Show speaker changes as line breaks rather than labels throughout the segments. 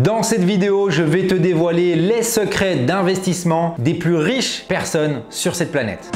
Dans cette vidéo, je vais te dévoiler les secrets d'investissement des plus riches personnes sur cette planète.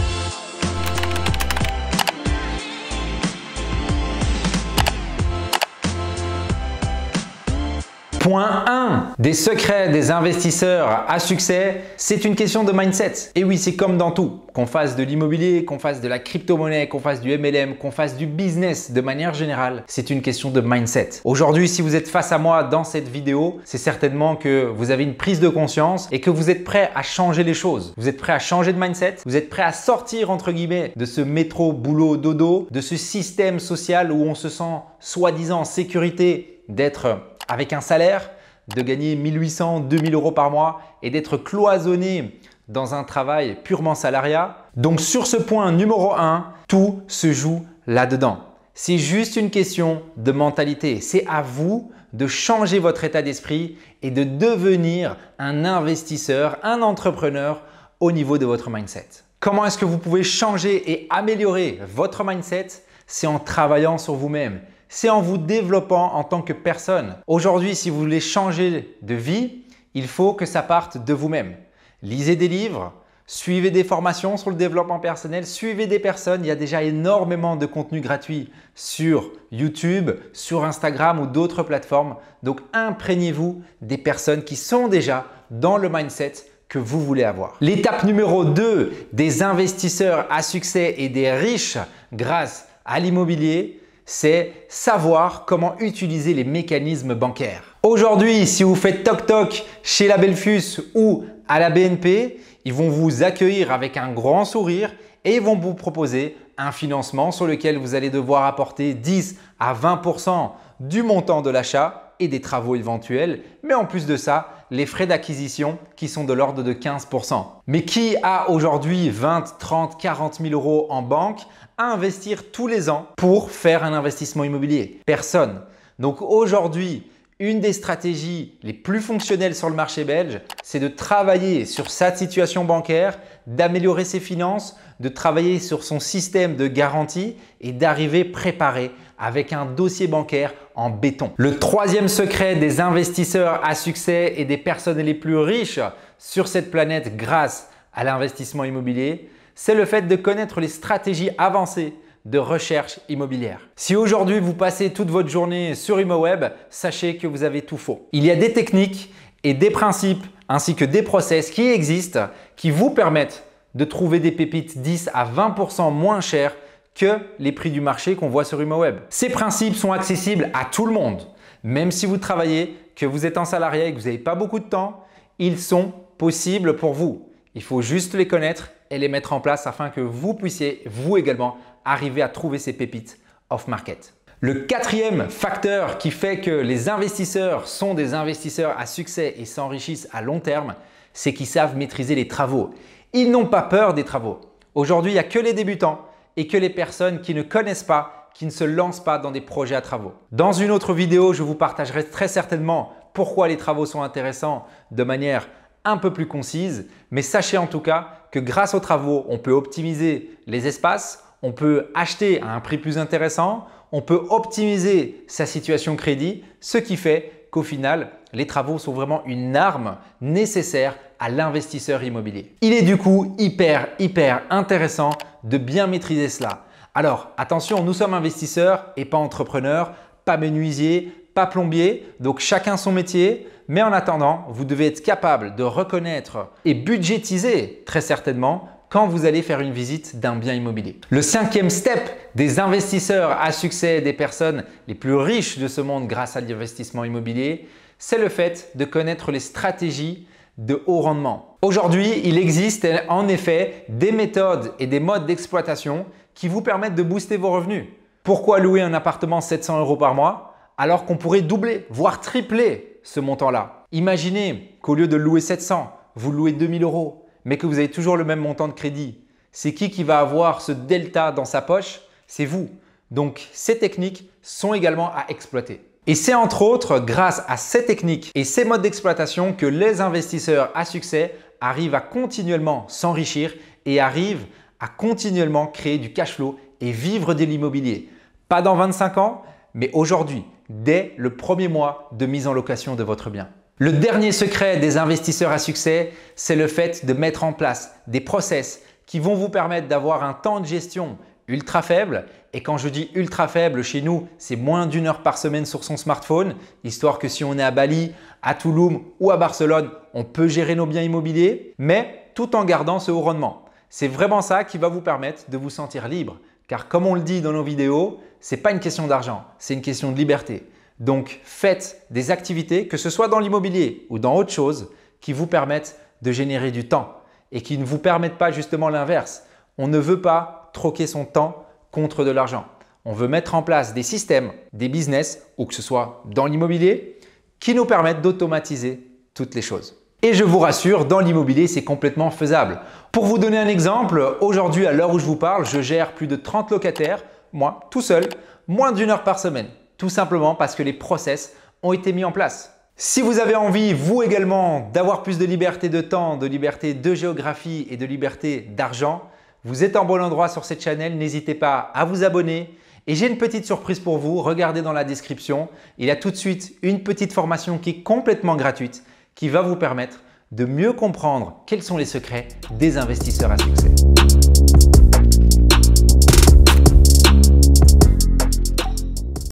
Point 1 des secrets des investisseurs à succès, c'est une question de mindset. Et oui, c'est comme dans tout. Qu'on fasse de l'immobilier, qu'on fasse de la crypto-monnaie, qu'on fasse du MLM, qu'on fasse du business de manière générale, c'est une question de mindset. Aujourd'hui, si vous êtes face à moi dans cette vidéo, c'est certainement que vous avez une prise de conscience et que vous êtes prêt à changer les choses. Vous êtes prêt à changer de mindset, vous êtes prêt à sortir entre guillemets de ce métro, boulot, dodo, de ce système social où on se sent soi-disant en sécurité d'être avec un salaire, de gagner 1800, 2000 euros par mois et d'être cloisonné dans un travail purement salariat. Donc sur ce point numéro 1, tout se joue là-dedans. C'est juste une question de mentalité. C'est à vous de changer votre état d'esprit et de devenir un investisseur, un entrepreneur au niveau de votre mindset. Comment est-ce que vous pouvez changer et améliorer votre mindset? C'est en travaillant sur vous-même. C'est en vous développant en tant que personne. Aujourd'hui, si vous voulez changer de vie, il faut que ça parte de vous-même. Lisez des livres, suivez des formations sur le développement personnel, suivez des personnes. Il y a déjà énormément de contenu gratuit sur YouTube, sur Instagram ou d'autres plateformes. Donc, imprégnez-vous des personnes qui sont déjà dans le mindset que vous voulez avoir. L'étape numéro 2 des investisseurs à succès et des riches grâce à l'immobilier, c'est savoir comment utiliser les mécanismes bancaires. Aujourd'hui, si vous faites toc-toc chez la Belfus ou à la BNP, ils vont vous accueillir avec un grand sourire et ils vont vous proposer un financement sur lequel vous allez devoir apporter 10 à 20% du montant de l'achat et des travaux éventuels, mais en plus de ça, les frais d'acquisition qui sont de l'ordre de 15%. Mais qui a aujourd'hui 20, 30, 40 000 euros en banque à investir tous les ans pour faire un investissement immobilier? Personne. Donc aujourd'hui, une des stratégies les plus fonctionnelles sur le marché belge, c'est de travailler sur sa situation bancaire, d'améliorer ses finances, de travailler sur son système de garantie et d'arriver préparé avec un dossier bancaire en béton. Le troisième secret des investisseurs à succès et des personnes les plus riches sur cette planète grâce à l'investissement immobilier, c'est le fait de connaître les stratégies avancées de recherche immobilière. Si aujourd'hui vous passez toute votre journée sur ImmoWeb, sachez que vous avez tout faux. Il y a des techniques et des principes ainsi que des process qui existent qui vous permettent de trouver des pépites 10 à 20% moins chères que les prix du marché qu'on voit sur ImmoWeb. Ces principes sont accessibles à tout le monde. Même si vous travaillez, que vous êtes en salarié et que vous n'avez pas beaucoup de temps, ils sont possibles pour vous. Il faut juste les connaître et les mettre en place afin que vous puissiez, vous également, arriver à trouver ces pépites off-market. Le quatrième facteur qui fait que les investisseurs sont des investisseurs à succès et s'enrichissent à long terme, c'est qu'ils savent maîtriser les travaux. Ils n'ont pas peur des travaux. Aujourd'hui, il n'y a que les débutants et que les personnes qui ne connaissent pas, qui ne se lancent pas dans des projets à travaux. Dans une autre vidéo, je vous partagerai très certainement pourquoi les travaux sont intéressants de manière un peu plus concise. Mais sachez en tout cas que grâce aux travaux, on peut optimiser les espaces, on peut acheter à un prix plus intéressant, on peut optimiser sa situation crédit, ce qui fait qu'au final, les travaux sont vraiment une arme nécessaire à l'investisseur immobilier. Il est du coup hyper intéressant de bien maîtriser cela. Alors attention, nous sommes investisseurs et pas entrepreneurs, pas menuisiers, pas plombiers, donc chacun son métier. Mais en attendant, vous devez être capable de reconnaître et budgétiser très certainement quand vous allez faire une visite d'un bien immobilier. Le cinquième step des investisseurs à succès, des personnes les plus riches de ce monde grâce à l'investissement immobilier, c'est le fait de connaître les stratégies de haut rendement. Aujourd'hui, il existe en effet des méthodes et des modes d'exploitation qui vous permettent de booster vos revenus. Pourquoi louer un appartement 700 euros par mois alors qu'on pourrait doubler, voire tripler ce montant-là? Imaginez qu'au lieu de louer 700, vous louez 2000 euros, mais que vous avez toujours le même montant de crédit. C'est qui va avoir ce delta dans sa poche? C'est vous. Donc, ces techniques sont également à exploiter. Et c'est entre autres grâce à ces techniques et ces modes d'exploitation que les investisseurs à succès arrivent à continuellement s'enrichir et arrivent à continuellement créer du cash flow et vivre de l'immobilier. Pas dans 25 ans, mais aujourd'hui, dès le premier mois de mise en location de votre bien. Le dernier secret des investisseurs à succès, c'est le fait de mettre en place des process qui vont vous permettre d'avoir un temps de gestion ultra faible. Et quand je dis ultra faible, chez nous, c'est moins d'1 heure par semaine sur son smartphone, histoire que si on est à Bali, à Tulum ou à Barcelone, on peut gérer nos biens immobiliers, mais tout en gardant ce haut rendement. C'est vraiment ça qui va vous permettre de vous sentir libre. Car comme on le dit dans nos vidéos, ce n'est pas une question d'argent, c'est une question de liberté. Donc faites des activités, que ce soit dans l'immobilier ou dans autre chose, qui vous permettent de générer du temps et qui ne vous permettent pas justement l'inverse. On ne veut pas troquer son temps contre de l'argent. On veut mettre en place des systèmes, des business, ou que ce soit dans l'immobilier, qui nous permettent d'automatiser toutes les choses. Et je vous rassure, dans l'immobilier, c'est complètement faisable. Pour vous donner un exemple, aujourd'hui, à l'heure où je vous parle, je gère plus de 30 locataires, moi, tout seul, moins d'1 heure par semaine. Tout simplement parce que les process ont été mis en place. Si vous avez envie, vous également, d'avoir plus de liberté de temps, de liberté de géographie et de liberté d'argent, vous êtes en bon endroit sur cette chaîne, n'hésitez pas à vous abonner. Et j'ai une petite surprise pour vous, regardez dans la description. Il y a tout de suite une petite formation qui est complètement gratuite qui va vous permettre de mieux comprendre quels sont les secrets des investisseurs à succès.